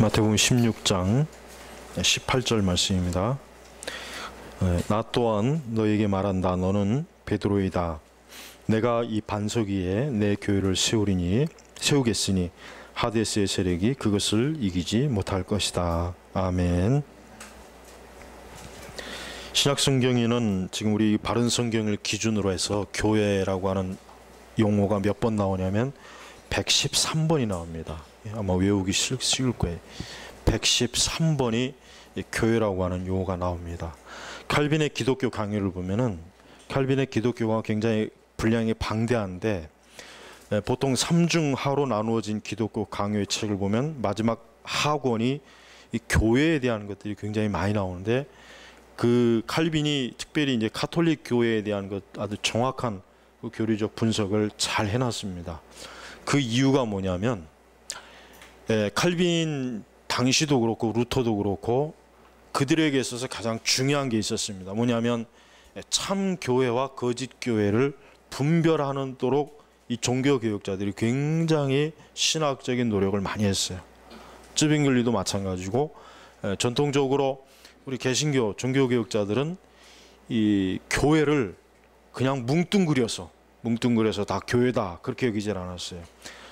마태복음 16장 18절 말씀입니다. 나 또한 너에게 말한다. 너는 베드로이다. 내가 이 반석 위에 내 교회를 세우겠으니 하데스의 세력이 그것을 이기지 못할 것이다. 아멘. 신약성경에는 지금 우리 바른 성경을 기준으로 해서 교회라고 하는 용어가 몇 번 나오냐면 113번이 나옵니다. 아마 외우기 쉬울 거예요. 113번이 교회라고 하는 용어가 나옵니다. 칼빈의 기독교 강요를 보면은 칼빈의 기독교가 굉장히 분량이 방대한데 보통 3중하로 나누어진 기독교 강요의 책을 보면 마지막 하권이 이 교회에 대한 것들이 굉장히 많이 나오는데 그 칼빈이 특별히 이제 가톨릭 교회에 대한 것 아주 정확한 그 교리적 분석을 잘 해놨습니다. 그 이유가 뭐냐면 칼빈 당시도 그렇고 루터도 그렇고 그들에게 있어서 가장 중요한 게 있었습니다. 뭐냐면 참 교회와 거짓 교회를 분별하도록 이 종교 개혁자들이 굉장히 신학적인 노력을 많이 했어요. 쯔빙글리도 마찬가지고 전통적으로 우리 개신교 종교 개혁자들은 이 교회를 그냥 뭉뚱그려서 다 교회다 그렇게 여기질 않았어요.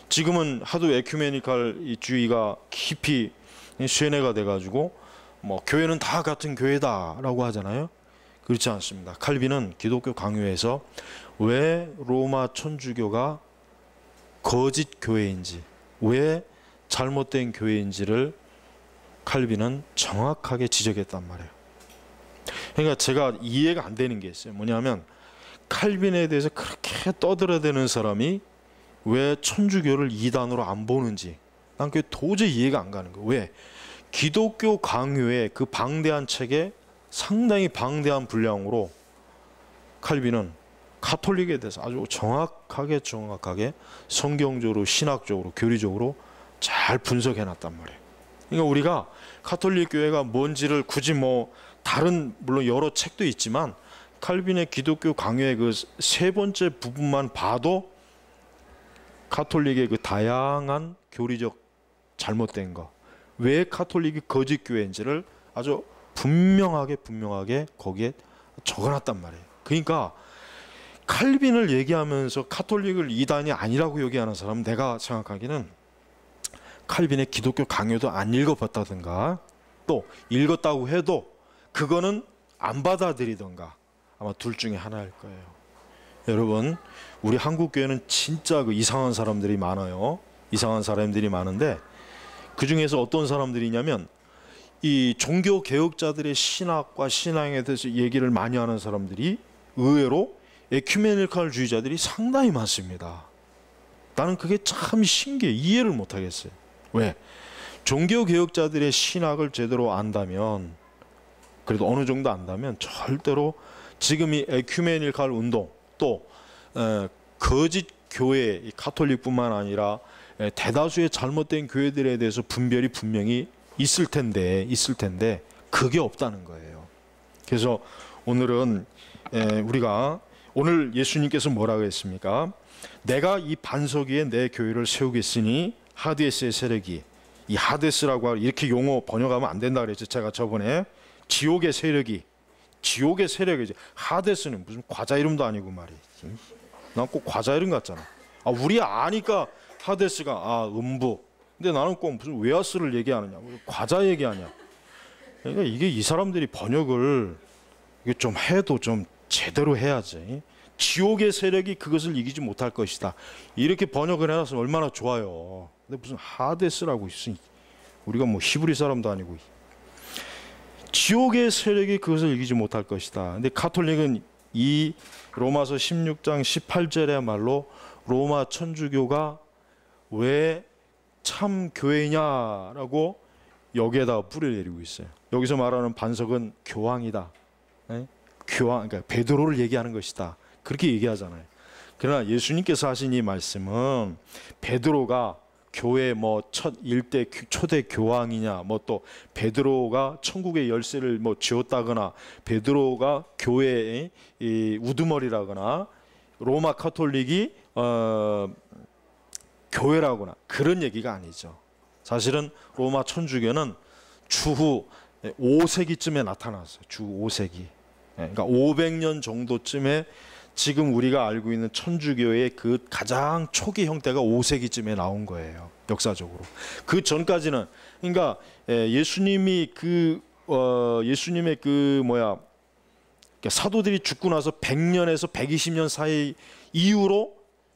지금은 하도 에큐메니칼 주의가 깊이 쇠뇌가 돼가지고 뭐 교회는 다 같은 교회다라고 하잖아요. 그렇지 않습니다. 칼빈은 기독교 강요에서 왜 로마 천주교가 거짓 교회인지, 왜 잘못된 교회인지를 칼빈은 정확하게 지적했단 말이에요. 그러니까 제가 이해가 안 되는 게 있어요. 뭐냐면 칼빈에 대해서 그렇게 떠들어대는 사람이 왜 천주교를 이단으로 안 보는지 난 그게 도저히 이해가 안 가는 거예요. 왜? 기독교 강요의 그 방대한 책에 상당히 방대한 분량으로 칼빈은 가톨릭에 대해서 아주 정확하게 성경적으로 신학적으로 교리적으로 잘 분석해 놨단 말이에요. 그러니까 우리가 가톨릭 교회가 뭔지를 굳이 뭐 다른 물론 여러 책도 있지만 칼빈의 기독교 강요의 그 세 번째 부분만 봐도 가톨릭의 그 다양한 교리적 잘못된 거, 왜 가톨릭이 거짓 교회인지를 아주 분명하게 거기에 적어놨단 말이에요. 그러니까 칼빈을 얘기하면서 가톨릭을 이단이 아니라고 얘기하는 사람은 내가 생각하기는 칼빈의 기독교 강요도 안 읽어봤다든가 또 읽었다고 해도 그거는 안 받아들이던가 아마 둘 중에 하나일 거예요. 여러분, 우리 한국 교회는 진짜 그 이상한 사람들이 많아요. 이상한 사람들이 많은데 그 중에서 어떤 사람들이냐면 이 종교 개혁자들의 신학과 신앙에 대해서 얘기를 많이 하는 사람들이 의외로 에큐메니칼주의자들이 상당히 많습니다. 나는 그게 참 신기해. 이해를 못 하겠어요. 왜? 종교 개혁자들의 신학을 제대로 안다면, 그래도 어느 정도 안다면 절대로 지금 이 에큐메니칼 운동 또 거짓 교회, 가톨릭뿐만 아니라 대다수의 잘못된 교회들에 대해서 분별이 분명히 있을 텐데 그게 없다는 거예요. 그래서 오늘은 우리가 오늘 예수님께서 뭐라고 했습니까? 내가 이 반석 위에 내 교회를 세우겠으니 하데스의 세력이, 이 하데스라고 이렇게 용어 번역하면 안 된다 그랬죠. 제가 저번에 지옥의 세력이지. 하데스는 무슨 과자 이름도 아니고 말이지. 난 꼭 과자 이름 같잖아. 우리 아니까 하데스가 음부. 근데 나는 꼭 무슨 웨하스를 얘기하느냐, 과자 얘기하냐. 그러니까 이게 이 사람들이 번역을 이게 좀 해도 좀 제대로 해야지. 지옥의 세력이 그것을 이기지 못할 것이다. 이렇게 번역을 해놨으면 얼마나 좋아요. 근데 무슨 하데스라고 있으니 우리가 뭐 히브리 사람도 아니고. 지옥의 세력이 그것을 이기지 못할 것이다. 근데 가톨릭은 이 로마서 16장 18절에야말로 로마 천주교가 왜 참 교회냐라고 여기에다가 뿌리를 내리고 있어요. 여기서 말하는 반석은 교황이다. 그러니까 베드로를 얘기하는 것이다. 그렇게 얘기하잖아요. 그러나 예수님께서 하신 이 말씀은 베드로가 교회 뭐 첫 일대 초대 교황이냐, 뭐 또 베드로가 천국의 열쇠를 뭐 쥐었다거나 베드로가 교회의 이 우두머리라거나 로마 가톨릭이 교회라거나 그런 얘기가 아니죠. 사실은 로마 천주교는 추후 5세기쯤에 나타났어요. 주 5세기. 그러니까 500년 정도쯤에 지금 우리가 알고 있는 천주교의 그 가장 초기 형태가 5세기쯤에 나온 거예요. 역사적으로. 그 전까지는 그러니까 예수님의 그 사도들이 죽고 나서 100년에서 120년 사이 이후로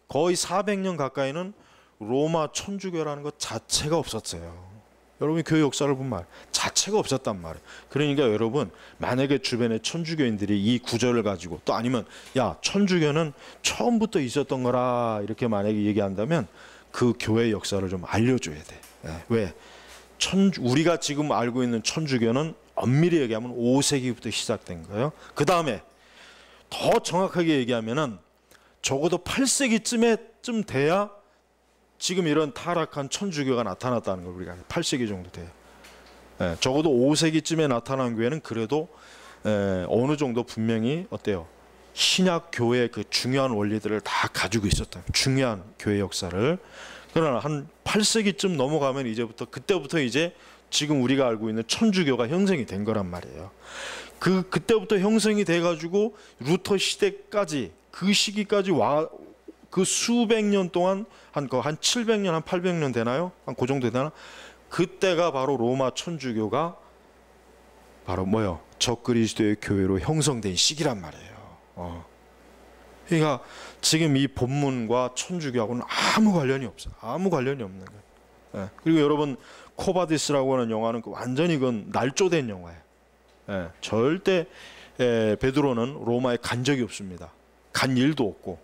거의 400년 가까이는 로마 천주교라는 것 자체가 없었어요. 여러분이 교회 역사를 보면 자체가 없었단 말이에요. 그러니까 여러분, 만약에 주변에 천주교인들이 이 구절을 가지고, 또 아니면 야, 천주교는 처음부터 있었던 거라 이렇게 만약에 얘기한다면 그 교회 역사를 좀 알려줘야 돼. 왜? 우리가 지금 알고 있는 천주교는 엄밀히 얘기하면 5세기부터 시작된 거예요. 그 다음에 더 정확하게 얘기하면은 적어도 8세기쯤 돼야 지금 이런 타락한 천주교가 나타났다는 걸 우리가 8세기 정도 돼요. 적어도 5세기쯤에 나타난 교회는 그래도 어느 정도 분명히 어때요? 신약 교회의 그 중요한 원리들을 다 가지고 있었다. 중요한 교회 역사를. 그러나 한 8세기쯤 넘어가면 그때부터 이제 지금 우리가 알고 있는 천주교가 형성이 된 거란 말이에요. 그때부터 형성이 돼가지고 루터 시대까지 그 시기까지 그 수백 년 동안 한 700년, 한 800년 되나요? 한 그 정도 되나? 그때가 바로 로마 천주교가 바로 뭐요? 적그리스도의 교회로 형성된 시기란 말이에요. 그러니까 지금 이 본문과 천주교하고는 아무 관련이 없어요. 아무 관련이 없는 거예요. 그리고 여러분, 코바디스라고 하는 영화는 완전히 그건 날조된 영화예요. 절대 베드로는 로마에 간 적이 없습니다. 간 일도 없고.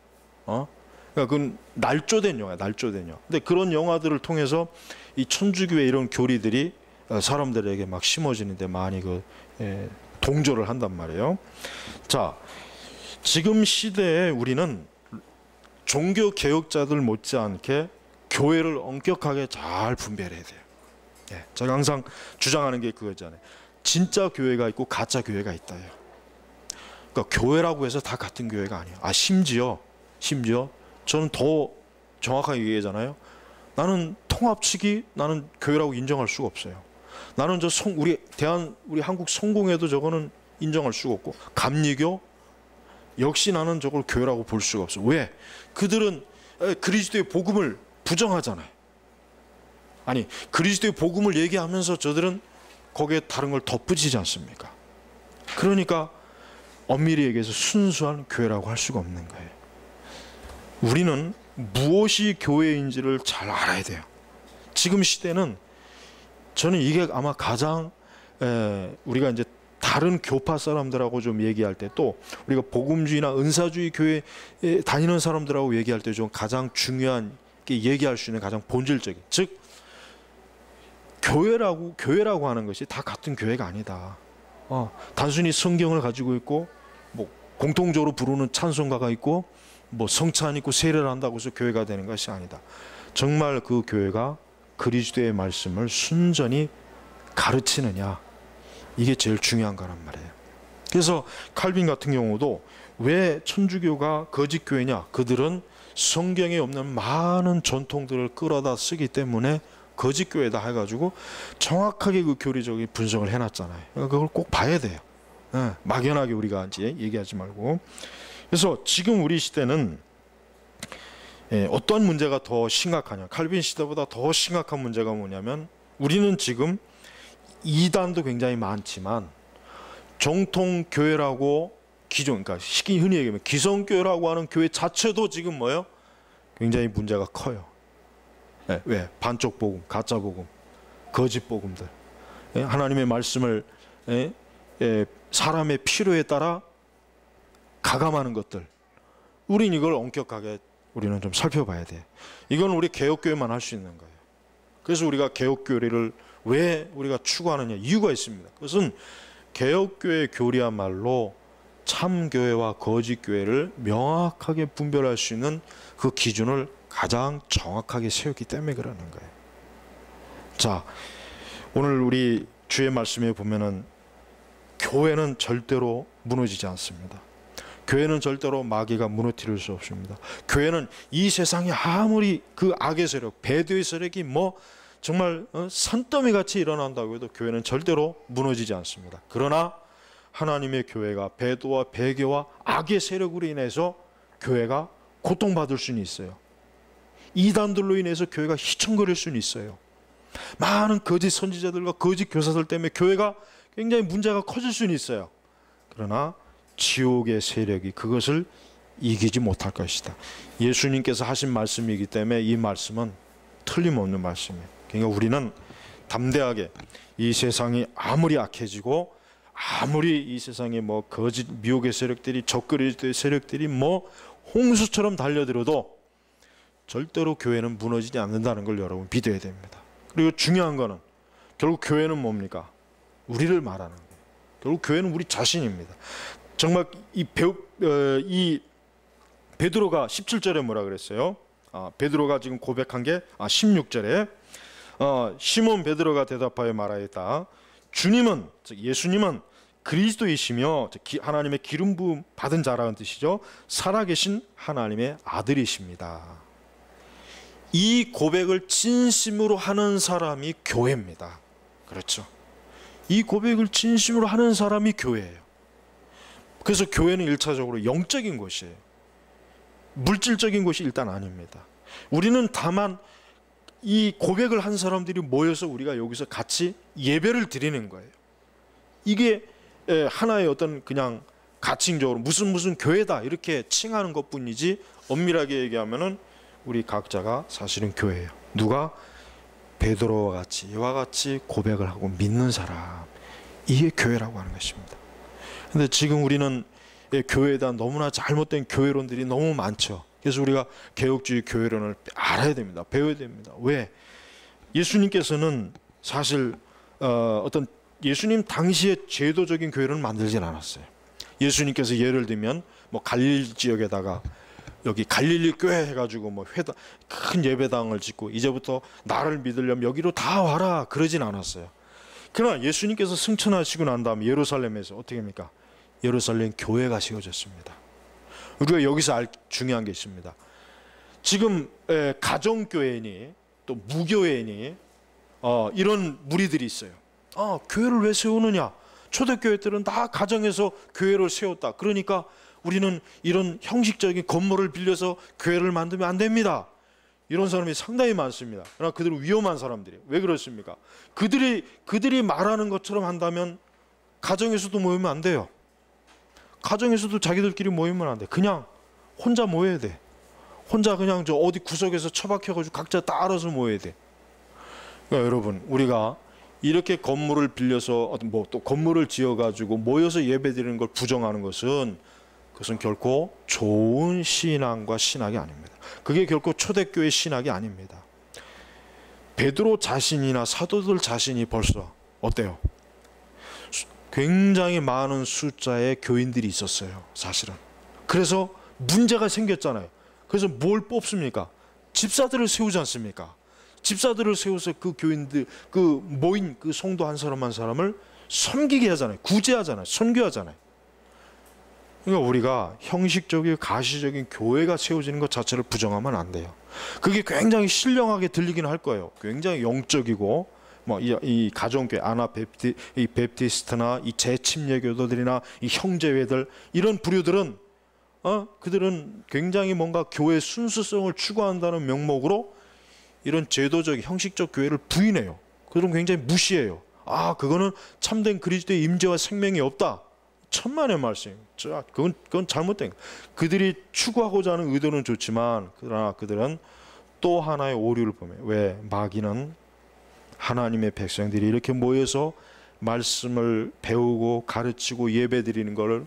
그러니까 그건 날조된 영화야, 날조된 영화. 근데 그런 영화들을 통해서 이 천주교의 이런 교리들이 사람들에게 막 심어지는데 많이 동조를 한단 말이에요. 자, 지금 시대에 우리는 종교 개혁자들 못지않게 교회를 엄격하게 잘 분별해야 돼요. 제가 항상 주장하는 게 그거잖아요. 진짜 교회가 있고 가짜 교회가 있다요. 그러니까 교회라고 해서 다 같은 교회가 아니에요. 심지어 저는 더 정확하게 얘기하잖아요. 나는 통합 측이 나는 교회라고 인정할 수가 없어요. 나는 우리 한국 성공회도 저거는 인정할 수가 없고, 감리교 역시 나는 저걸 교회라고 볼 수가 없어. 왜? 그들은 그리스도의 복음을 부정하잖아요. 아니, 그리스도의 복음을 얘기하면서 저들은 거기에 다른 걸 덧붙이지 않습니까? 그러니까 엄밀히 얘기해서 순수한 교회라고 할 수가 없는 거예요. 우리는 무엇이 교회인지를 잘 알아야 돼요. 지금 시대는 저는 이게 아마 가장 우리가 이제 다른 교파 사람들하고 좀 얘기할 때, 또 우리가 복음주의나 은사주의 교회에 다니는 사람들하고 얘기할 때 좀 가장 중요한 게 얘기할 수 있는 가장 본질적인, 즉 교회라고 하는 것이 다 같은 교회가 아니다. 단순히 성경을 가지고 있고 뭐 공통적으로 부르는 찬송가가 있고 뭐 성찬 있고 세례를 한다고 해서 교회가 되는 것이 아니다. 정말 그 교회가 그리스도의 말씀을 순전히 가르치느냐, 이게 제일 중요한 거란 말이에요. 그래서 칼빈 같은 경우도 왜 천주교가 거짓 교회냐? 그들은 성경에 없는 많은 전통들을 끌어다 쓰기 때문에 거짓 교회다 해가지고 정확하게 그 교리적인 분석을 해놨잖아요. 그걸 꼭 봐야 돼요. 막연하게 우리가 이제 얘기하지 말고. 그래서 지금 우리 시대는 어떤 문제가 더 심각하냐? 칼빈 시대보다 더 심각한 문제가 뭐냐면, 우리는 지금 이단도 굉장히 많지만 정통 교회라고 그러니까 흔히 얘기하면 기성교회라고 하는 교회 자체도 지금 뭐예요? 굉장히 문제가 커요. 왜? 반쪽 복음, 가짜 복음, 거짓 복음들. 하나님의 말씀을 사람의 필요에 따라 가감하는 것들. 우린 이걸 엄격하게 우리는 좀 살펴봐야 돼. 이건 우리 개혁교회만 할 수 있는 거예요. 그래서 우리가 개혁교회를 왜 우리가 추구하느냐, 이유가 있습니다. 그것은 개혁교회 교리야말로 참교회와 거짓교회를 명확하게 분별할 수 있는 그 기준을 가장 정확하게 세웠기 때문에 그러는 거예요. 자, 오늘 우리 주의 말씀에 보면은 교회는 절대로 무너지지 않습니다. 교회는 절대로 마귀가 무너뜨릴 수 없습니다. 교회는 이 세상에 아무리 그 악의 세력, 배도의 세력이 뭐 정말 산더미 같이 일어난다고 해도 교회는 절대로 무너지지 않습니다. 그러나 하나님의 교회가 배도와 배교와 악의 세력으로 인해서 교회가 고통받을 수는 있어요. 이단들로 인해서 교회가 휘청거릴 수는 있어요. 많은 거짓 선지자들과 거짓 교사들 때문에 교회가 굉장히 문제가 커질 수는 있어요. 그러나 지옥의 세력이 그것을 이기지 못할 것이다. 예수님께서 하신 말씀이기 때문에 이 말씀은 틀림없는 말씀이에요. 그러니까 우리는 담대하게 이 세상이 아무리 악해지고 아무리 이 세상에 뭐 거짓 미혹의 세력들이 적그리스도의 세력들이 뭐 홍수처럼 달려들어도 절대로 교회는 무너지지 않는다는 걸 여러분 믿어야 됩니다. 그리고 중요한 거는 결국 교회는 뭡니까? 우리를 말하는 거예요. 결국 교회는 우리 자신입니다. 정말 이 베드로가 17절에 뭐라 그랬어요? 베드로가 지금 고백한 게 16절에 시몬 베드로가 대답하여 말하였다. 주님은, 즉 예수님은 그리스도이시며 하나님의 기름 부음 받은 자라는 뜻이죠. 살아계신 하나님의 아들이십니다. 이 고백을 진심으로 하는 사람이 교회입니다. 그렇죠? 이 고백을 진심으로 하는 사람이 교회예요. 그래서 교회는 1차적으로 영적인 곳이에요. 물질적인 곳이 일단 아닙니다. 우리는 다만 이 고백을 한 사람들이 모여서 우리가 여기서 같이 예배를 드리는 거예요. 이게 하나의 어떤 그냥 가칭적으로 무슨 교회다 이렇게 칭하는 것뿐이지, 엄밀하게 얘기하면은 우리 각자가 사실은 교회예요. 누가? 베드로와 같이 이와 같이 고백을 하고 믿는 사람, 이게 교회라고 하는 것입니다. 근데 지금 우리는 교회에 대한 너무나 잘못된 교회론들이 너무 많죠. 그래서 우리가 개혁주의 교회론을 알아야 됩니다. 배워야 됩니다. 왜? 예수님께서는 사실 어떤 예수님 당시에 제도적인 교회를 만들진 않았어요. 예수님께서 예를 들면 뭐 갈릴리 지역에다가 여기 갈릴리 교회 해가지고 뭐 큰 예배당을 짓고 이제부터 나를 믿으려면 여기로 다 와라 그러진 않았어요. 그러나 예수님께서 승천하시고 난 다음에 예루살렘에서 어떻게 합니까? 예루살렘 교회가 세워졌습니다. 우리가 여기서 중요한 게 있습니다. 지금 가정교회니 또 무교회니 이런 무리들이 있어요. 교회를 왜 세우느냐? 초대교회들은 다 가정에서 교회를 세웠다. 그러니까 우리는 이런 형식적인 건물을 빌려서 교회를 만들면 안 됩니다. 이런 사람이 상당히 많습니다. 그러나 그들은 위험한 사람들이에요. 왜 그렇습니까? 그들이 말하는 것처럼 한다면 가정에서도 모이면 안 돼요. 가정에서도 자기들끼리 모이면 안 돼. 그냥 혼자 모여야 돼. 혼자 그냥 저 어디 구석에서 처박혀가지고 각자 다 알아서 모여야 돼. 그러니까 여러분, 우리가 이렇게 건물을 빌려서 뭐 또 건물을 지어가지고 모여서 예배드리는 걸 부정하는 것은 그것은 결코 좋은 신앙과 신학이 아닙니다. 그게 결코 초대교회 신학이 아닙니다. 베드로 자신이나 사도들 자신이 벌써 어때요? 굉장히 많은 숫자의 교인들이 있었어요, 사실은. 그래서 문제가 생겼잖아요. 그래서 뭘 뽑습니까? 집사들을 세우지 않습니까? 집사들을 세워서 그 교인들, 그 모인 그 성도 한 사람 한 사람을 섬기게 하잖아요. 구제하잖아요. 선교하잖아요. 그러니까 우리가 형식적이고 가시적인 교회가 세워지는 것 자체를 부정하면 안 돼요. 그게 굉장히 신령하게 들리긴 할 거예요. 굉장히 영적이고 뭐 이 가정교회 이 베프티스트나 이 재침례교도들이나 이 형제회들 이런 부류들은 그들은 굉장히 뭔가 교회 순수성을 추구한다는 명목으로 이런 제도적 형식적 교회를 부인해요. 그들은 굉장히 무시해요. 그거는 참된 그리스도의 임재와 생명이 없다. 천만의 말씀입니다. 그건 잘못된 거예요. 그들이 추구하고자 하는 의도는 좋지만 그러나 그들은 또 하나의 오류를 보면, 왜? 마귀는 하나님의 백성들이 이렇게 모여서 말씀을 배우고 가르치고 예배드리는 것을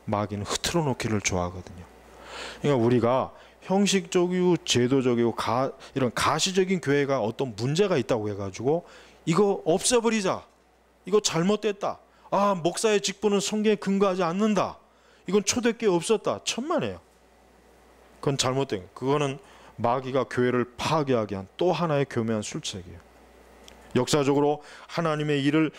마귀는 흐트러 놓기를 좋아하거든요. 그러니까 우리가 형식적이고 제도적이고 이런 가시적인 교회가 어떤 문제가 있다고 해가지고 이거 없애버리자, 이거 잘못됐다, 목사의 직분은 성경에 근거하지 않는다, 이건 초대교회 없었다, 천만에요. 그건 잘못된 거예요. 그거는 마귀가 교회를 파괴하게 한 또 하나의 교묘한 술책이에요. 역사적으로 하나님의 일을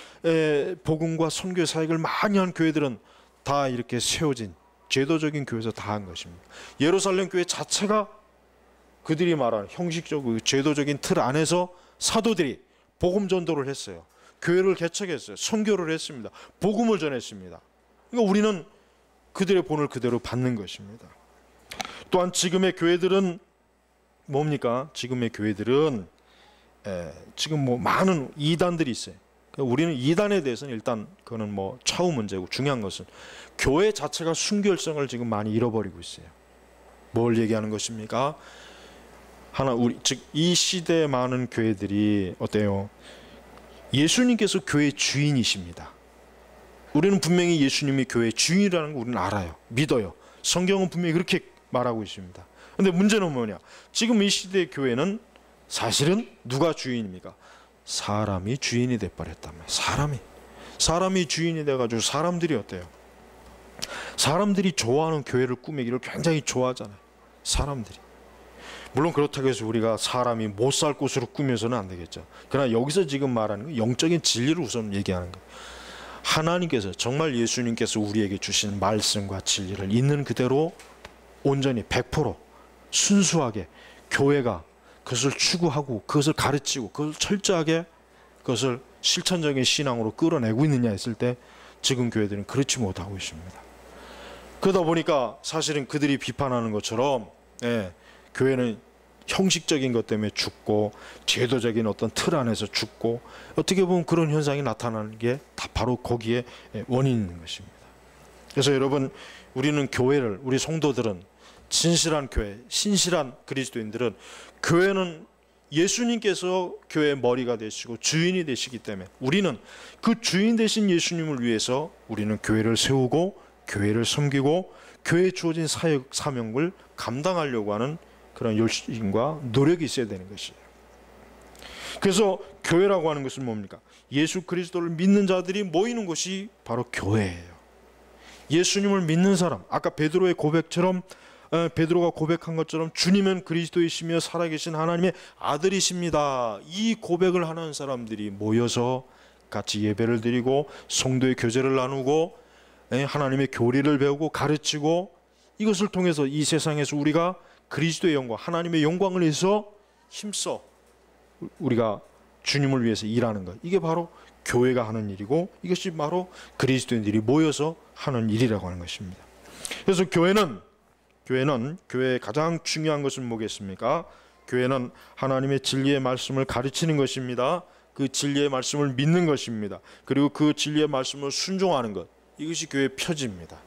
복음과 선교 사역을 많이 한 교회들은 다 이렇게 세워진 제도적인 교회에서 다 한 것입니다. 예루살렘 교회 자체가 그들이 말하는 형식적이고 제도적인 틀 안에서 사도들이 복음 전도를 했어요. 교회를 개척했어요. 선교를 했습니다. 복음을 전했습니다. 그러니까 우리는 그들의 본을 그대로 받는 것입니다. 또한 지금의 교회들은 뭡니까? 지금의 교회들은 지금 뭐 많은 이단들이 있어요. 그러니까 우리는 이단에 대해서는 일단 그거는 뭐 차후 문제고, 중요한 것은 교회 자체가 순결성을 지금 많이 잃어버리고 있어요. 뭘 얘기하는 것입니까? 즉 이 시대의 많은 교회들이 어때요? 예수님께서 교회의 주인이십니다. 우리는 분명히 예수님이 교회의 주인이라는 거 우리는 알아요. 믿어요. 성경은 분명히 그렇게 말하고 있습니다. 근데 문제는 뭐냐? 지금 이 시대의 교회는 사실은 누가 주인입니까? 사람이 주인이 돼버렸단 말이에요. 사람이 주인이 돼가지고 사람들이 어때요? 사람들이 좋아하는 교회를 꾸미기를 굉장히 좋아하잖아요. 사람들이. 물론 그렇다고 해서 우리가 사람이 못 살 곳으로 꾸며서는 안 되겠죠. 그러나 여기서 지금 말하는 건 영적인 진리를 우선 얘기하는 거예요. 하나님께서, 정말 예수님께서 우리에게 주신 말씀과 진리를 있는 그대로 온전히 100% 순수하게 교회가 그것을 추구하고 그것을 가르치고 그것을 철저하게 그것을 실천적인 신앙으로 끌어내고 있느냐 했을 때 지금 교회들은 그렇지 못하고 있습니다. 그러다 보니까 사실은 그들이 비판하는 것처럼 교회는 형식적인 것 때문에 죽고 제도적인 어떤 틀 안에서 죽고, 어떻게 보면 그런 현상이 나타나는 게 다 바로 거기에 원인이 있는 것입니다. 그래서 여러분, 우리는 교회를, 우리 성도들은, 진실한 교회, 신실한 그리스도인들은, 교회는 예수님께서 교회의 머리가 되시고 주인이 되시기 때문에 우리는 그 주인 되신 예수님을 위해서 우리는 교회를 세우고 교회를 섬기고 교회에 주어진 사역 사명을 감당하려고 하는 그런 열심과 노력이 있어야 되는 것이에요. 그래서 교회라고 하는 것은 뭡니까? 예수 그리스도를 믿는 자들이 모이는 곳이 바로 교회예요. 예수님을 믿는 사람, 아까 베드로의 고백처럼, 베드로가 고백한 것처럼 주님은 그리스도이시며 살아계신 하나님의 아들이십니다. 이 고백을 하는 사람들이 모여서 같이 예배를 드리고 성도의 교제를 나누고 하나님의 교리를 배우고 가르치고, 이것을 통해서 이 세상에서 우리가 그리스도의 영광, 하나님의 영광을 위해서 힘써 우리가 주님을 위해서 일하는 것, 이게 바로 교회가 하는 일이고, 이것이 바로 그리스도인들이 모여서 하는 일이라고 하는 것입니다. 그래서 교회는 교회의 가장 중요한 것은 뭐겠습니까? 교회는 하나님의 진리의 말씀을 가르치는 것입니다. 그 진리의 말씀을 믿는 것입니다. 그리고 그 진리의 말씀을 순종하는 것, 이것이 교회의 표지입니다.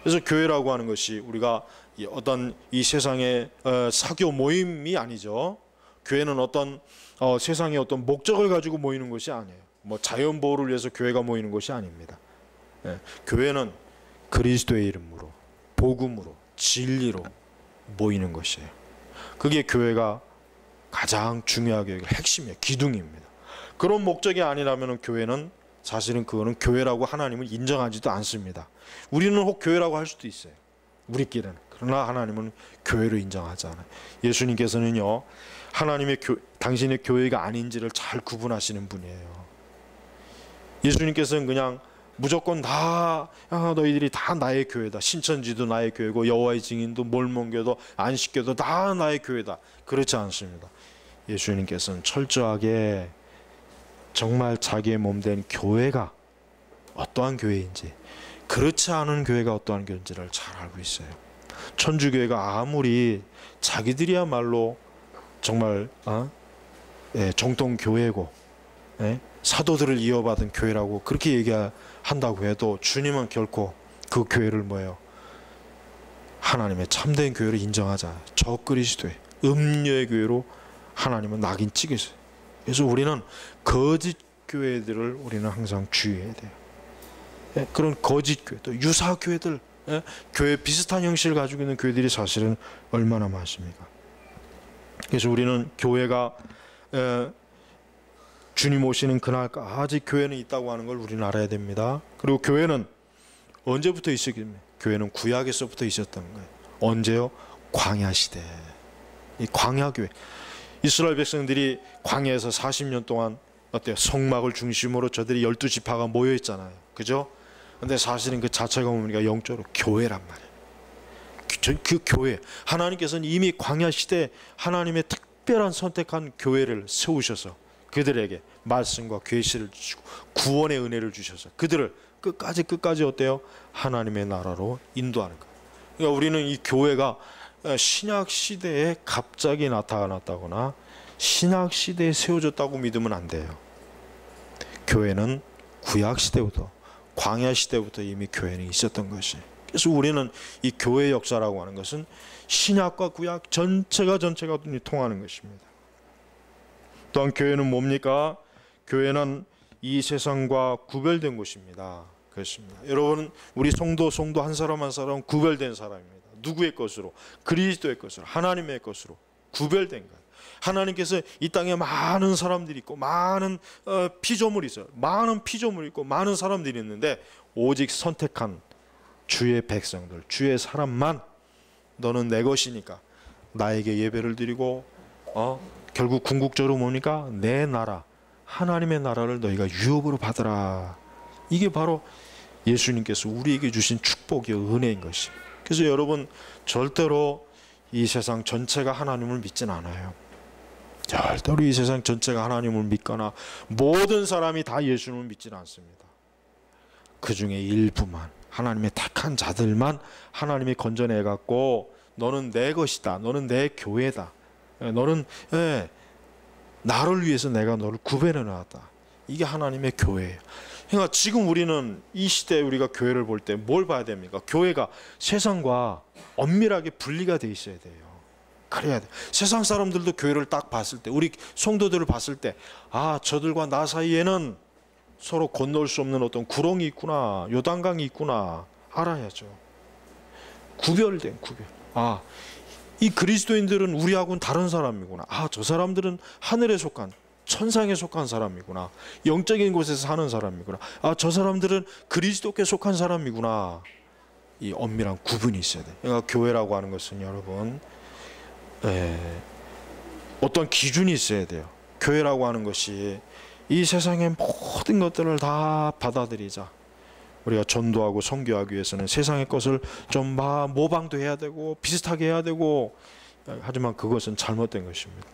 그래서 교회라고 하는 것이 우리가 어떤 이 세상의 사교 모임이 아니죠. 교회는 어떤 세상의 어떤 목적을 가지고 모이는 것이 아니에요. 뭐 자연 보호를 위해서 교회가 모이는 것이 아닙니다. 교회는 그리스도의 이름으로, 복음으로, 진리로 모이는 것이에요. 그게 교회가 가장 중요하게 여길 핵심이에요. 기둥입니다. 그런 목적이 아니라면 교회는 사실은 그거는 교회라고 하나님은 인정하지도 않습니다. 우리는 혹 교회라고 할 수도 있어요. 우리끼리는. 그러나 하나님은 교회로 인정하지 않아요. 예수님께서는요, 당신의 교회가 아닌지를 잘 구분하시는 분이에요. 예수님께서는 그냥 무조건 다 너희들이 다 나의 교회다. 신천지도 나의 교회고 여호와의 증인도 몰몬교도 안식교도 다 나의 교회다. 그렇지 않습니다. 예수님께서는 철저하게 정말 자기의 몸된 교회가 어떠한 교회인지, 그렇지 않은 교회가 어떠한 교회인지를 잘 알고 있어요. 천주교회가 아무리 자기들이야말로 정말 정통 교회고 사도들을 이어받은 교회라고 그렇게 얘기한다고 해도 주님은 결코 그 교회를 하나님의 참된 교회를 인정하지 않아요. 저 그리스도의 음료의 교회로 하나님은 낙인 찍으세요. 그래서 우리는 거짓 교회들을 우리는 항상 주의해야 돼요. 그런 거짓 교회, 또 유사 교회들, 교회 비슷한 형식을 가지고 있는 교회들이 사실은 얼마나 많습니까? 그래서 우리는 교회가 주님 오시는 그날까지 교회는 있다고 하는 걸 우리는 알아야 됩니다. 그리고 교회는 언제부터 있었겠습니까? 교회는 구약에서부터 있었던 거예요. 언제요? 광야 시대. 이 광야 교회. 이스라엘 백성들이 광야에서 40년 동안 어때요? 성막을 중심으로 저들이 12지파가 모여 있잖아요. 그죠? 근데 사실은 그 자체가 뭡니까? 영적으로 교회란 말이에요. 그 교회. 하나님께서는 이미 광야 시대 하나님의 특별한 선택한 교회를 세우셔서 그들에게 말씀과 계시를 주시고 구원의 은혜를 주셔서 그들을 끝까지 어때요? 하나님의 나라로 인도하는 거예요. 그러니까 우리는 이 교회가 신약 시대에 갑자기 나타났다거나 신약 시대에 세워졌다고 믿으면 안 돼요. 교회는 구약 시대부터, 광야 시대부터 이미 교회는 있었던 것이. 그래서 우리는 이 교회 역사라고 하는 것은 신약과 구약 전체가 통하는 것입니다. 또한 교회는 뭡니까? 교회는 이 세상과 구별된 곳입니다. 그렇습니다. 여러분, 우리 성도 한 사람 한 사람 구별된 사람입니다. 누구의 것으로? 그리스도의 것으로, 하나님의 것으로 구별된 거예요. 하나님께서 이 땅에 많은 사람들이 있고 많은 피조물이 있어요. 많은 피조물이 있고 많은 사람들이 있는데 오직 선택한 주의 백성들, 주의 사람만 너는 내 것이니까 나에게 예배를 드리고 결국 궁극적으로 뭡니까? 내 나라, 하나님의 나라를 너희가 유업으로 받으라. 이게 바로 예수님께서 우리에게 주신 축복이요 은혜인 것이. 그래서 여러분 절대로 이 세상 전체가 하나님을 믿진 않아요. 절대로 이 세상 전체가 하나님을 믿거나 모든 사람이 다 예수님을 믿지는 않습니다. 그 중에 일부만, 하나님의 택한 자들만 하나님이 건져내 갖고 너는 내 것이다, 너는 내 교회다, 너는 나를 위해서 내가 너를 구별해 놨다. 이게 하나님의 교회예요. 그러니까 지금 우리는 이 시대에 우리가 교회를 볼 때 뭘 봐야 됩니까? 교회가 세상과 엄밀하게 분리가 돼 있어야 돼요. 그래야 돼. 세상 사람들도 교회를 딱 봤을 때, 우리 성도들을 봤을 때, 아, 저들과 나 사이에는 서로 건널 수 없는 어떤 구렁이 있구나, 요단강이 있구나 알아야죠. 구별된 구별. 아, 이 그리스도인들은 우리하고는 다른 사람이구나. 아, 저 사람들은 하늘에 속한, 천상에 속한 사람이구나. 영적인 곳에서 사는 사람이구나. 아, 저 사람들은 그리스도께 속한 사람이구나. 이 엄밀한 구분이 있어야 돼요. 그러니까 교회라고 하는 것은 여러분 어떤 기준이 있어야 돼요. 교회라고 하는 것이 이 세상의 모든 것들을 다 받아들이자. 우리가 전도하고 선교하기 위해서는 세상의 것을 좀 모방도 해야 되고 비슷하게 해야 되고, 하지만 그것은 잘못된 것입니다.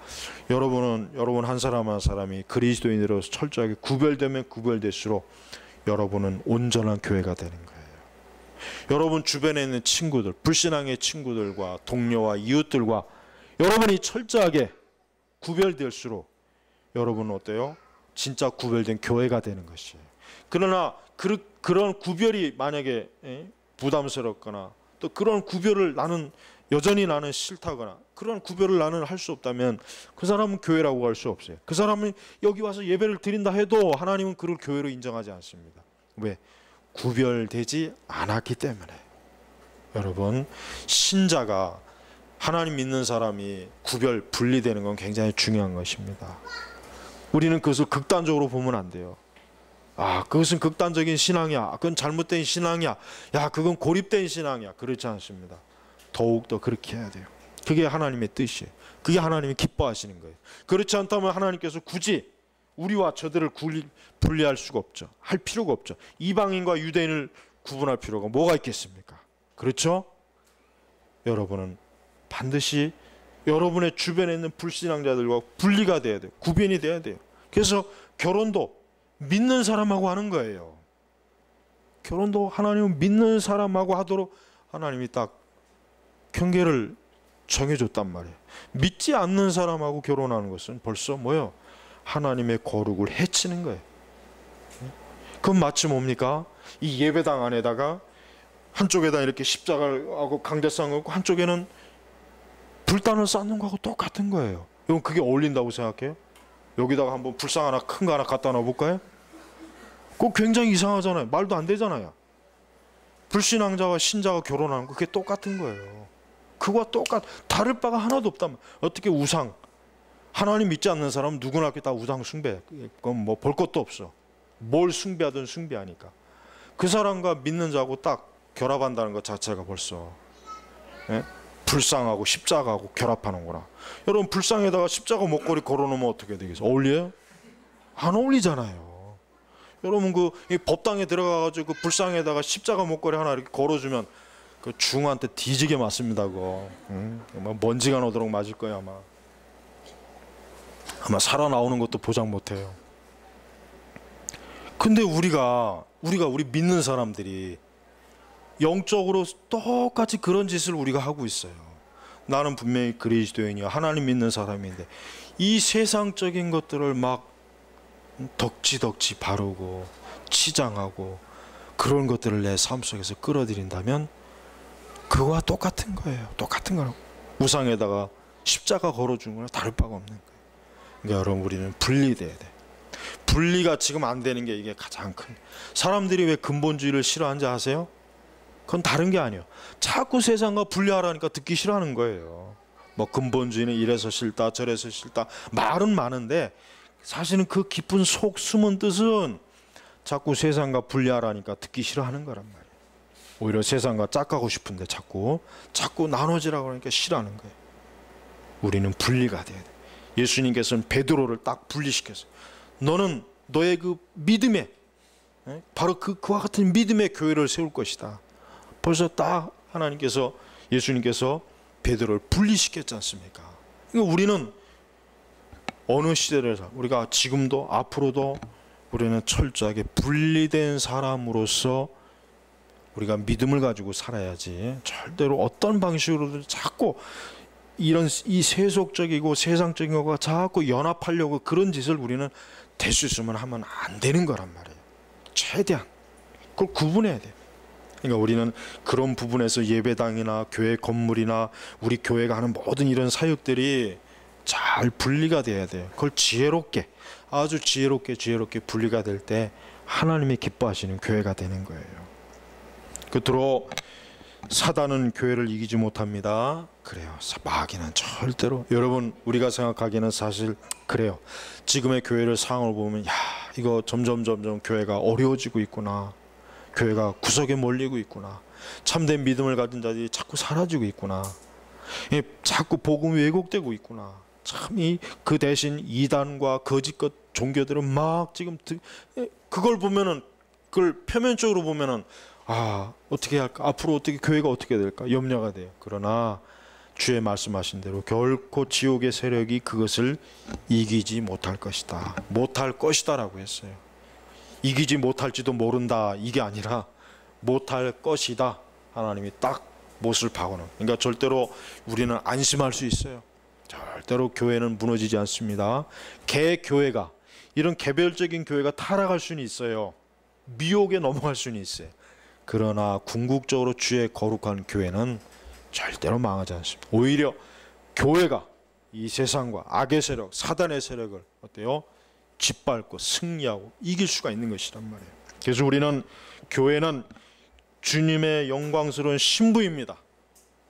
여러분 한 사람 한 사람이 그리스도인으로서 철저하게 구별되면 구별될수록 여러분은 온전한 교회가 되는 거예요. 여러분 주변에 있는 친구들, 불신앙의 친구들과 동료와 이웃들과 여러분이 철저하게 구별될수록 여러분은 어때요? 진짜 구별된 교회가 되는 것이에요. 그러나 그런 구별이 만약에 부담스럽거나 또 그런 구별을 여전히 나는 싫다거나 그런 구별을 나는 할 수 없다면 그 사람은 교회라고 할 수 없어요. 그 사람은 여기 와서 예배를 드린다 해도 하나님은 그를 교회로 인정하지 않습니다. 왜? 구별되지 않았기 때문에. 여러분, 신자가, 하나님 믿는 사람이 분리되는 건 굉장히 중요한 것입니다. 우리는 그것을 극단적으로 보면 안 돼요. 아, 그것은 극단적인 신앙이야, 그건 잘못된 신앙이야, 야, 그건 고립된 신앙이야. 그렇지 않습니다. 더욱더 그렇게 해야 돼요. 그게 하나님의 뜻이에요. 그게 하나님이 기뻐하시는 거예요. 그렇지 않다면 하나님께서 굳이 우리와 저들을 분리할 수가 없죠. 할 필요가 없죠. 이방인과 유대인을 구분할 필요가 뭐가 있겠습니까? 그렇죠? 여러분은 반드시 여러분의 주변에 있는 불신앙자들과 분리가 돼야 돼요. 구별이 돼야 돼요. 그래서 결혼도 믿는 사람하고 하는 거예요. 결혼도 하나님은 믿는 사람하고 하도록 하나님이 딱 경계를 정해줬단 말이에요. 믿지 않는 사람하고 결혼하는 것은 벌써 뭐예요? 하나님의 거룩을 해치는 거예요. 그건 마치 뭡니까? 이 예배당 안에다가 한쪽에다 이렇게 십자가하고 강대상을 놓고 한쪽에는 불단을 쌓는 거하고 똑같은 거예요. 여러분, 그게 어울린다고 생각해요? 여기다가 한번 불상 하나 큰 거 하나 갖다 놔볼까요? 그거 굉장히 이상하잖아요. 말도 안 되잖아요. 불신앙자와 신자가 결혼하는 거 그게 똑같은 거예요. 그거와 다를 바가 하나도 없단 말이에요. 어떻게 우상, 하나님 믿지 않는 사람은 누구나 이렇게 다 우상 숭배, 그건 뭐 볼 것도 없어. 뭘 숭배하든 숭배하니까. 그 사람과 믿는 자하고 딱 결합한다는 것 자체가 벌써 불상하고 십자가하고 결합하는구나. 여러분, 불상에다가 십자가 목걸이 걸어놓으면 어떻게 되겠어요? 어울려요? 안 어울리잖아요. 여러분, 이 법당에 들어가가지고 그 불상에다가 십자가 목걸이 하나 이렇게 걸어주면 그 중한테 뒤지게 맞습니다. 그거 먼지가 나도록 맞을 거야 아마. 아마 살아나오는 것도 보장 못해요. 근데 우리 믿는 사람들이 영적으로 똑같이 그런 짓을 우리가 하고 있어요. 나는 분명히 그리스도인이야, 하나님 믿는 사람인데 이 세상적인 것들을 막 덕지덕지 바르고 치장하고 그런 것들을 내 삶 속에서 끌어들인다면 그거와 똑같은 거예요. 똑같은 거라고. 우상에다가 십자가 걸어준 거랑 다를 바가 없는 거예요. 그러니까 여러분, 우리는 분리돼야 돼. 분리가 지금 안 되는 게 이게 가장 큰. 사람들이 왜 근본주의를 싫어하는지 아세요? 그건 다른 게 아니에요. 자꾸 세상과 분리하라니까 듣기 싫어하는 거예요. 뭐 근본주의는 이래서 싫다 저래서 싫다 말은 많은데 사실은 그 깊은 속 숨은 뜻은 자꾸 세상과 분리하라니까 듣기 싫어하는 거란 말이에요. 오히려 세상과 짝가고 싶은데 자꾸 나눠지라고 하니까 싫어하는 거예요. 우리는 분리가 돼야 돼. 예수님께서는 베드로를 딱 분리시켰어요. 너는 너의 그 믿음에 바로 그와 같은 믿음의 교회를 세울 것이다. 벌써 딱 하나님께서, 예수님께서 베드로를 분리시켰지 않습니까? 그러니까 우리는 어느 시대를 우리가 지금도 앞으로도 우리는 철저하게 분리된 사람으로서 우리가 믿음을 가지고 살아야지, 절대로 어떤 방식으로든 자꾸 이 세속적이고 세상적인 것과 자꾸 연합하려고 그런 짓을 우리는 될 수 있으면 하면 안 되는 거란 말이에요. 최대한 그걸 구분해야 돼요. 그러니까 우리는 그런 부분에서 예배당이나 교회 건물이나 우리 교회가 하는 모든 이런 사역들이 잘 분리가 돼야 돼요. 그걸 지혜롭게, 아주 지혜롭게 분리가 될 때 하나님이 기뻐하시는 교회가 되는 거예요. 끝으로 사단은 교회를 이기지 못합니다. 그래요. 마귀는 절대로, 여러분 우리가 생각하기에는 사실 그래요. 지금의 교회를 상황을 보면 야, 이거 점점 교회가 어려워지고 있구나. 교회가 구석에 몰리고 있구나. 참된 믿음을 가진 자들이 자꾸 사라지고 있구나. 자꾸 복음이 왜곡되고 있구나. 참 그 대신 이단과 거짓것 종교들은 막 지금 그걸 보면은, 그걸 표면적으로 보면은 아, 어떻게 할까? 앞으로 어떻게 교회가 어떻게 될까? 염려가 돼요. 그러나 주의 말씀하신 대로 결코 지옥의 세력이 그것을 이기지 못할 것이다. 못할 것이다라고 했어요. 이기지 못할지도 모른다 이게 아니라 못할 것이다. 하나님이 딱 못을 박아놓은. 그러니까 절대로 우리는 안심할 수 있어요. 절대로 교회는 무너지지 않습니다. 개교회가, 이런 개별적인 교회가 타락할 수는 있어요. 미혹에 넘어갈 수는 있어요. 그러나 궁극적으로 주의 거룩한 교회는 절대로 망하지 않습니다. 오히려 교회가 이 세상과 악의 세력, 사단의 세력을 어때요? 짓밟고 승리하고 이길 수가 있는 것이란 말이에요. 그래서 우리는, 교회는 주님의 영광스러운 신부입니다.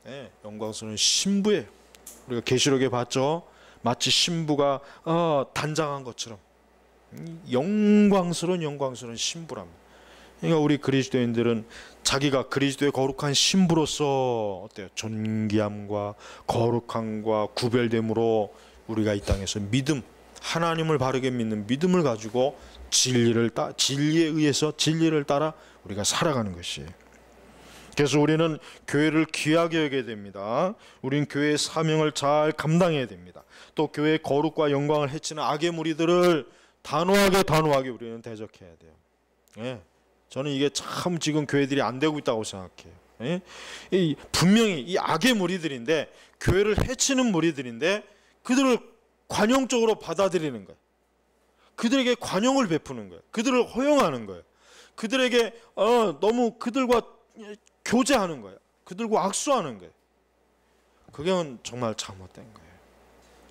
네, 영광스러운 신부예요. 우리가 계시록에 봤죠. 마치 신부가 단장한 것처럼 영광스러운 신부랍니다. 그러니까 우리 그리스도인들은 자기가 그리스도의 거룩한 신부로서 어때요? 존귀함과 거룩함과 구별됨으로 우리가 이 땅에서 믿음, 하나님을 바르게 믿는 믿음을 가지고 진리에 의해서 진리를 따라 우리가 살아가는 것이에요. 그래서 우리는 교회를 귀하게 여겨야 됩니다. 우리는 교회의 사명을 잘 감당해야 됩니다. 또 교회의 거룩과 영광을 해치는 악의 무리들을 단호하게 우리는 대적해야 돼요. 예. 저는 이게 참 지금 교회들이 안 되고 있다고 생각해요. 예? 분명히 이 악의 무리들인데, 교회를 해치는 무리들인데 그들을 관용적으로 받아들이는 거예요. 그들에게 관용을 베푸는 거예요. 그들을 허용하는 거예요. 그들에게 너무 그들과 교제하는 거예요. 그들과 악수하는 거예요. 그게 정말 잘못된 거예요.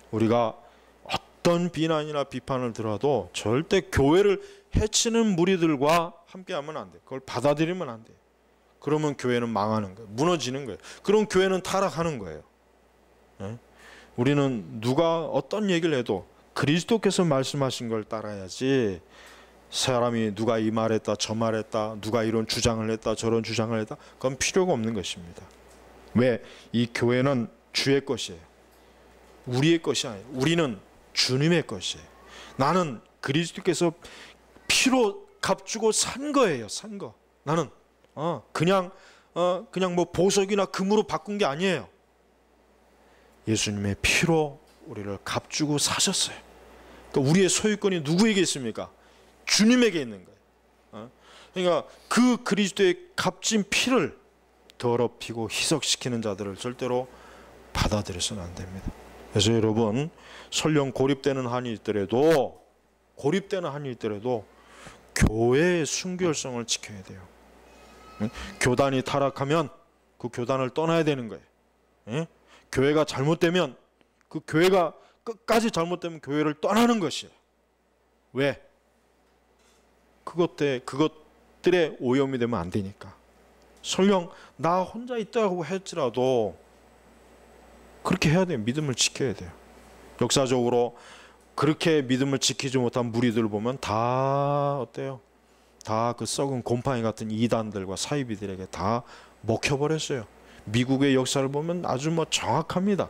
우리가 어떤 비난이나 비판을 들어도 절대 교회를 해치는 무리들과 함께하면 안 돼. 그걸 받아들이면 안 돼. 그러면 교회는 망하는 거예요. 무너지는 거예요. 그럼 교회는 타락하는 거예요. 네? 우리는 누가 어떤 얘기를 해도 그리스도께서 말씀하신 걸 따라야지, 사람이 누가 이 말했다 저 말했다, 누가 이런 주장을 했다 저런 주장을 했다, 그건 필요가 없는 것입니다. 왜? 이 교회는 주의 것이에요. 우리의 것이 아니에요. 우리는 주님의 것이에요. 나는 그리스도께서 피로 값주고 산 거예요. 산 거. 나는 그냥 뭐 보석이나 금으로 바꾼 게 아니에요. 예수님의 피로 우리를 값주고 사셨어요. 그러니까 우리의 소유권이 누구에게 있습니까? 주님에게 있는 거예요. 그러니까 그 그리스도의 값진 피를 더럽히고 희석시키는 자들을 절대로 받아들여서는 안 됩니다. 그래서 여러분, 설령 고립되는 한이 있더라도 교회의 순결성을 지켜야 돼요. 교단이 타락하면 그 교단을 떠나야 되는 거예요. 교회가 잘못되면 그 교회가 끝까지 잘못되면 교회를 떠나는 것이에요. 왜? 그것들의 오염이 되면 안 되니까. 설령 나 혼자 있다고 할지라도 그렇게 해야 돼요. 믿음을 지켜야 돼요. 역사적으로 그렇게 믿음을 지키지 못한 무리들을 보면 다 어때요? 다 그 썩은 곰팡이 같은 이단들과 사이비들에게 다 먹혀버렸어요. 미국의 역사를 보면 아주 정확합니다.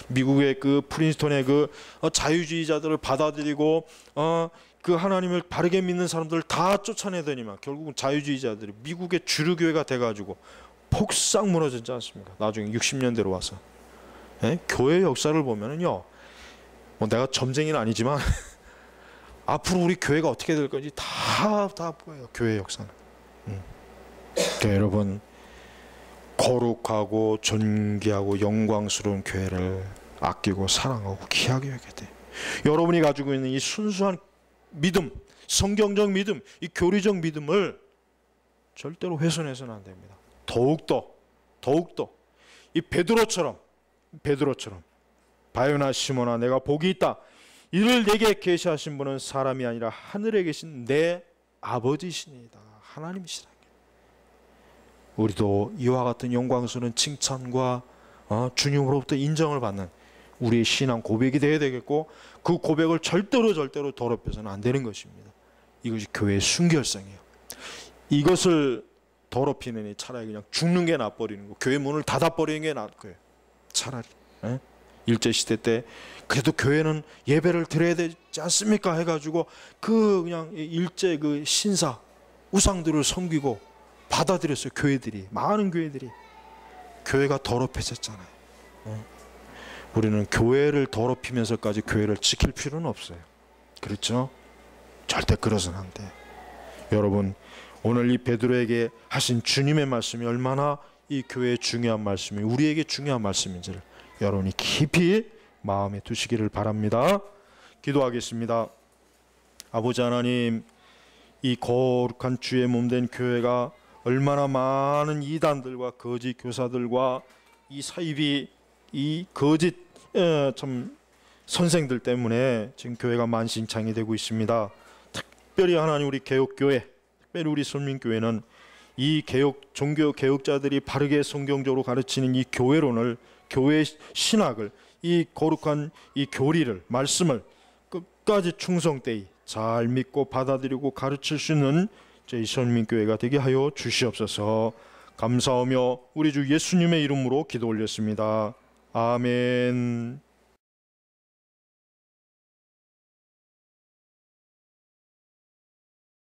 미국의 그 프린스턴의 그 자유주의자들을 받아들이고 그 하나님을 바르게 믿는 사람들을 다 쫓아내더니만 결국은 자유주의자들이 미국의 주류 교회가 돼가지고 폭삭 무너지지 않습니까? 나중에 60년대로 와서. 교회 역사를 보면은요, 내가 점쟁이는 아니지만 앞으로 우리 교회가 어떻게 될 건지 다 보여요. 교회 역사는. 그러니까 여러분, 거룩하고 존귀하고 영광스러운 교회를 아끼고 사랑하고 귀하게 여겨야 돼요. 여러분이 가지고 있는 이 순수한 믿음, 성경적 믿음, 이 교리적 믿음을 절대로 훼손해서는 안 됩니다. 더욱더 이 베드로처럼 바요나 시몬아, 내가 복이 있다. 이를 내게 계시하신 분은 사람이 아니라 하늘에 계신 내 아버지시니이다. 하나님이시라. 우리도 이와 같은 영광스러운 칭찬과 주님으로부터 인정을 받는 우리의 신앙 고백이 되어야 되겠고, 그 고백을 절대로 더럽혀서는 안 되는 것입니다. 이것이 교회의 순결성이에요. 이것을 더럽히느니 차라리 그냥 죽는 게 낫버리는 거, 교회 문을 닫아버리는 게 나을 거예요. 차라리. 일제시대 때 그래도 교회는 예배를 드려야 되지 않습니까? 해가지고 그냥 일제 그 신사 우상들을 섬기고 받아들였어요. 교회들이, 많은 교회들이. 교회가 더럽혀졌잖아요. 우리는 교회를 더럽히면서까지 교회를 지킬 필요는 없어요. 그렇죠? 절대 그러서는 안 돼. 여러분, 오늘 이 베드로에게 하신 주님의 말씀이 얼마나 이 교회의 중요한 말씀이, 우리에게 중요한 말씀인지를 여러분이 깊이 마음에 두시기를 바랍니다. 기도하겠습니다. 아버지 하나님, 이 거룩한 주의 몸된 교회가 얼마나 많은 이단들과 거짓 교사들과 이 사이비, 이 거짓 선생들 때문에 지금 교회가 만신창이 되고 있습니다. 특별히 하나님, 우리 개혁교회, 특별히 우리 선민교회는 이 종교 개혁자들이 바르게 성경적으로 가르치는 이 교회론을, 교회 신학을, 이 거룩한 이 교리를, 말씀을 끝까지 충성되이 잘 믿고 받아들이고 가르칠 수 있는 저희 선민교회가 되게 하여 주시옵소서. 감사하며 우리 주 예수님의 이름으로 기도 올렸습니다. 아멘.